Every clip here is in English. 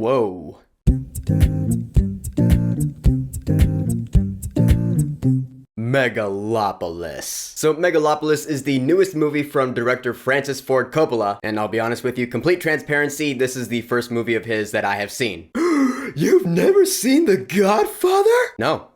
Whoa. Megalopolis. So Megalopolis is the newest movie from director Francis Ford Coppola, and I'll be honest with you, complete transparency, this is the first movie of his that I have seen. You've never seen The Godfather? No.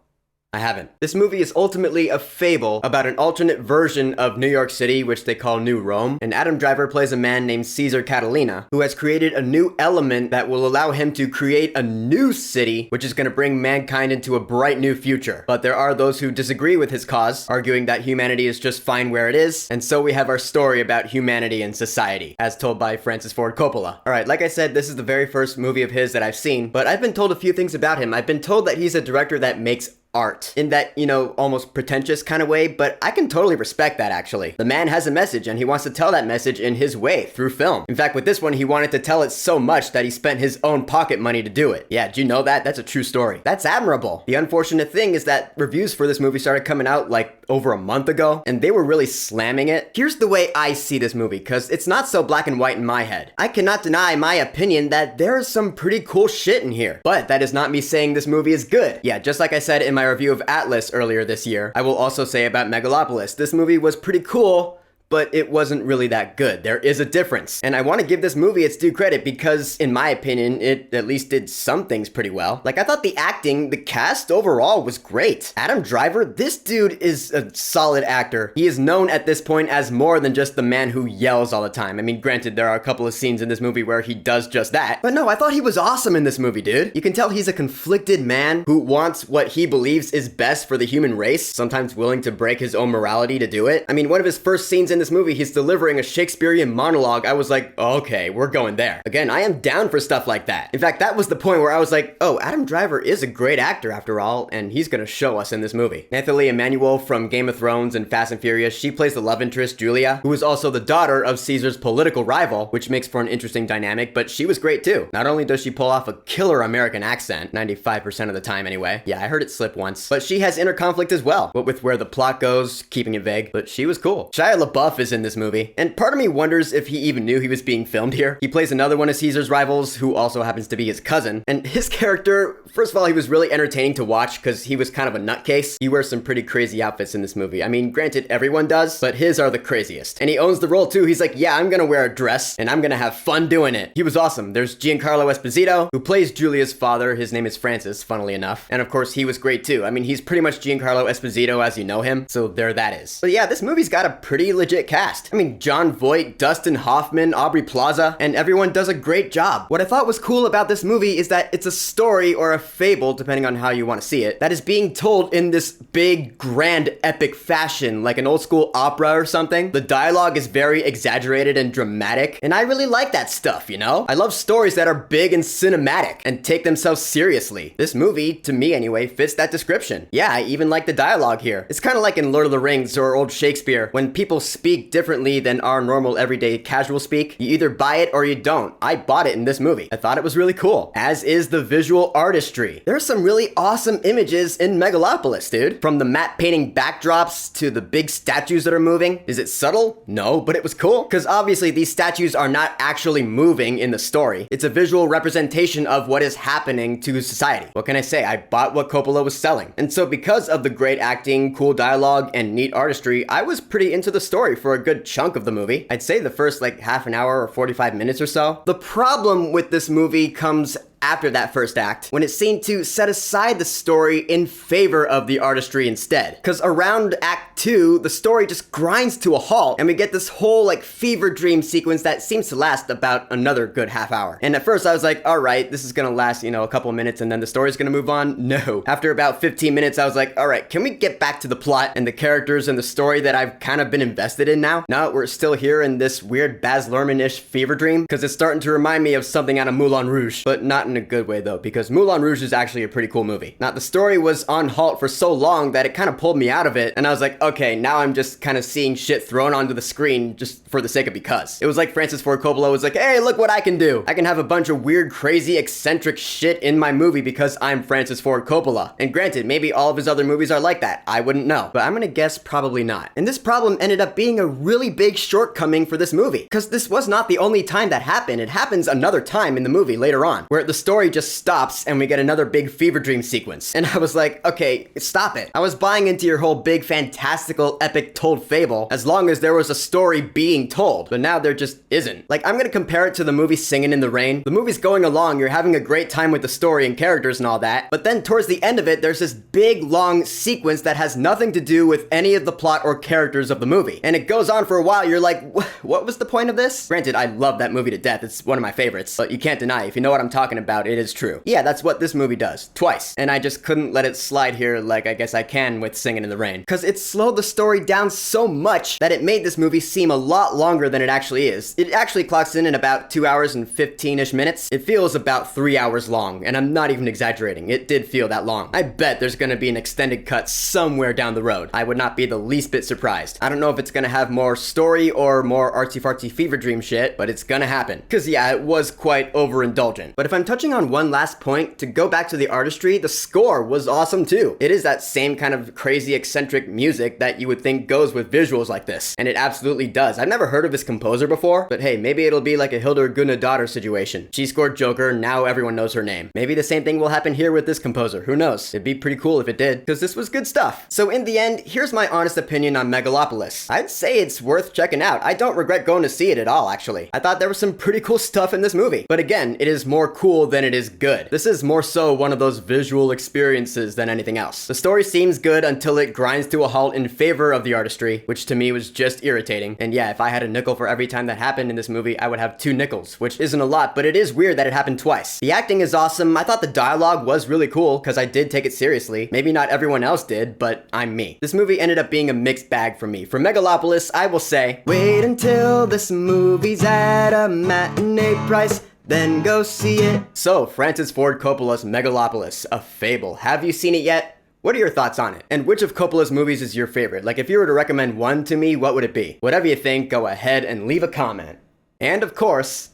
I haven't. This movie is ultimately a fable about an alternate version of New York City, which they call New Rome, and Adam Driver plays a man named Caesar Catalina, who has created a new element that will allow him to create a new city, which is going to bring mankind into a bright new future. But there are those who disagree with his cause, arguing that humanity is just fine where it is, and so we have our story about humanity and society, as told by Francis Ford Coppola. Alright, like I said, this is the very first movie of his that I've seen, but I've been told a few things about him. I've been told that he's a director that makes art in that, almost pretentious kind of way, but I can totally respect that actually. The man has a message and he wants to tell that message in his way through film. In fact, with this one, he wanted to tell it so much that he spent his own pocket money to do it. Yeah, did you know that? That's a true story. That's admirable. The unfortunate thing is that reviews for this movie started coming out like over a month ago, and they were really slamming it. Here's the way I see this movie, because it's not so black and white in my head. I cannot deny my opinion that there's some pretty cool shit in here, but that is not me saying this movie is good. Yeah, just like I said in my review of Atlas earlier this year, I will also say about Megalopolis, this movie was pretty cool, but it wasn't really that good. There is a difference. And I want to give this movie its due credit because, in my opinion, it at least did some things pretty well. Like, I thought the acting, the cast overall was great. Adam Driver, this dude is a solid actor. He is known at this point as more than just the man who yells all the time. I mean, granted, there are a couple of scenes in this movie where he does just that. But no, I thought he was awesome in this movie, dude. You can tell he's a conflicted man who wants what he believes is best for the human race, sometimes willing to break his own morality to do it. I mean, one of his first scenes in this movie, he's delivering a Shakespearean monologue. I was like, okay, we're going there. Again, I am down for stuff like that. In fact, that was the point where I was like, oh, Adam Driver is a great actor after all, and he's gonna show us in this movie. Nathalie Emmanuel from Game of Thrones and Fast and Furious, she plays the love interest, Julia, who is also the daughter of Caesar's political rival, which makes for an interesting dynamic, but she was great too. Not only does she pull off a killer American accent, 95% of the time anyway. Yeah, I heard it slip once. But she has inner conflict as well, what with where the plot goes, keeping it vague, but she was cool. Shia LaBeouf is in this movie, and part of me wonders if he even knew he was being filmed here. He plays another one of Caesar's rivals, who also happens to be his cousin, and his character, first of all, he was really entertaining to watch because he was kind of a nutcase. He wears some pretty crazy outfits in this movie. I mean, granted, everyone does, but his are the craziest. And he owns the role too. He's like, yeah, I'm gonna wear a dress, and I'm gonna have fun doing it. He was awesome. There's Giancarlo Esposito, who plays Julia's father. His name is Francis, funnily enough. And of course, he was great too. I mean, he's pretty much Giancarlo Esposito as you know him, so there that is. But yeah, this movie's got a pretty legit cast. I mean, Jon Voight, Dustin Hoffman, Aubrey Plaza, and everyone does a great job. What I thought was cool about this movie is that it's a story or a fable, depending on how you want to see it, that is being told in this big, grand, epic fashion, like an old school opera or something. The dialogue is very exaggerated and dramatic, and I really like that stuff, you know? I love stories that are big and cinematic and take themselves seriously. This movie, to me anyway, fits that description. Yeah, I even like the dialogue here. It's kind of like in Lord of the Rings or old Shakespeare, when people speak differently than our normal everyday casual speak. You either buy it or you don't. I bought it in this movie. I thought it was really cool, as is the visual artistry. There's some really awesome images in Megalopolis, dude. From the matte painting backdrops to the big statues that are moving. Is it subtle? No, but it was cool, because obviously these statues are not actually moving in the story. It's a visual representation of what is happening to society. What can I say? I bought what Coppola was selling. And so because of the great acting, cool dialogue, and neat artistry, I was pretty into the story for a good chunk of the movie. I'd say the first like half an hour or 45 minutes or so. The problem with this movie comes after that first act, when it seemed to set aside the story in favor of the artistry instead. Because around Act 2, the story just grinds to a halt, and we get this whole like fever dream sequence that seems to last about another good half hour. And at first I was like, alright, this is gonna last, a couple of minutes and then the story's gonna move on. No. After about 15 minutes, I was like, alright, can we get back to the plot and the characters and the story that I've kind of been invested in now? Now we're still here in this weird Baz Luhrmann-ish fever dream, because it's starting to remind me of something out of Moulin Rouge, but not in a good way though, because Moulin Rouge is actually a pretty cool movie. Now, the story was on halt for so long that it kind of pulled me out of it, and I was like, okay, now I'm just kind of seeing shit thrown onto the screen just for the sake of because. It was like Francis Ford Coppola was like, hey, look what I can do. I can have a bunch of weird, crazy, eccentric shit in my movie because I'm Francis Ford Coppola. And granted, maybe all of his other movies are like that. I wouldn't know, but I'm gonna guess probably not. And this problem ended up being a really big shortcoming for this movie, because this was not the only time that happened. It happens another time in the movie later on, where the story just stops and we get another big fever dream sequence. And I was like, okay, stop it. I was buying into your whole big fantastical epic told fable as long as there was a story being told, but now there just isn't. Like, I'm gonna compare it to the movie Singin' in the Rain. The movie's going along, you're having a great time with the story and characters and all that, but then towards the end of it, there's this big long sequence that has nothing to do with any of the plot or characters of the movie. And it goes on for a while, you're like, what was the point of this? Granted, I love that movie to death, it's one of my favorites, but you can't deny, if you know what I'm talking about, it is true. Yeah, that's what this movie does, twice. And I just couldn't let it slide here like I guess I can with Singin' in the Rain. Cause it slowed the story down so much that it made this movie seem a lot longer than it actually is. It actually clocks in about 2 hours and 15-ish minutes. It feels about 3 hours long, and I'm not even exaggerating, it did feel that long. I bet there's gonna be an extended cut somewhere down the road. I would not be the least bit surprised. I don't know if it's gonna have more story or more artsy-fartsy fever dream shit, but it's gonna happen. Cause yeah, it was quite overindulgent. But if I'm touching on one last point, to go back to the artistry, the score was awesome too. It is that same kind of crazy eccentric music that you would think goes with visuals like this, and it absolutely does. I've never heard of this composer before, but hey, maybe it'll be like a Hildur Guðnadóttir situation. She scored Joker, now everyone knows her name. Maybe the same thing will happen here with this composer, who knows? It'd be pretty cool if it did, because this was good stuff. So in the end, here's my honest opinion on Megalopolis. I'd say it's worth checking out. I don't regret going to see it at all, actually. I thought there was some pretty cool stuff in this movie. But again, it is more cool than it is good. This is more so one of those visual experiences than anything else. The story seems good until it grinds to a halt in favor of the artistry, which to me was just irritating. And yeah, if I had a nickel for every time that happened in this movie, I would have 2 nickels, which isn't a lot, but it is weird that it happened twice. The acting is awesome. I thought the dialogue was really cool, because I did take it seriously. Maybe not everyone else did, but I'm me. This movie ended up being a mixed bag for me. For Megalopolis, I will say, wait until this movie's at a matinee price, then go see it. So, Francis Ford Coppola's Megalopolis, a fable. Have you seen it yet? What are your thoughts on it? And which of Coppola's movies is your favorite? Like, if you were to recommend one to me, what would it be? Whatever you think, go ahead and leave a comment. And of course,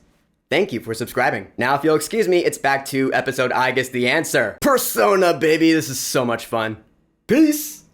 thank you for subscribing. Now, if you'll excuse me, it's back to episode I Guess the Answer. Persona, baby! This is so much fun. Peace!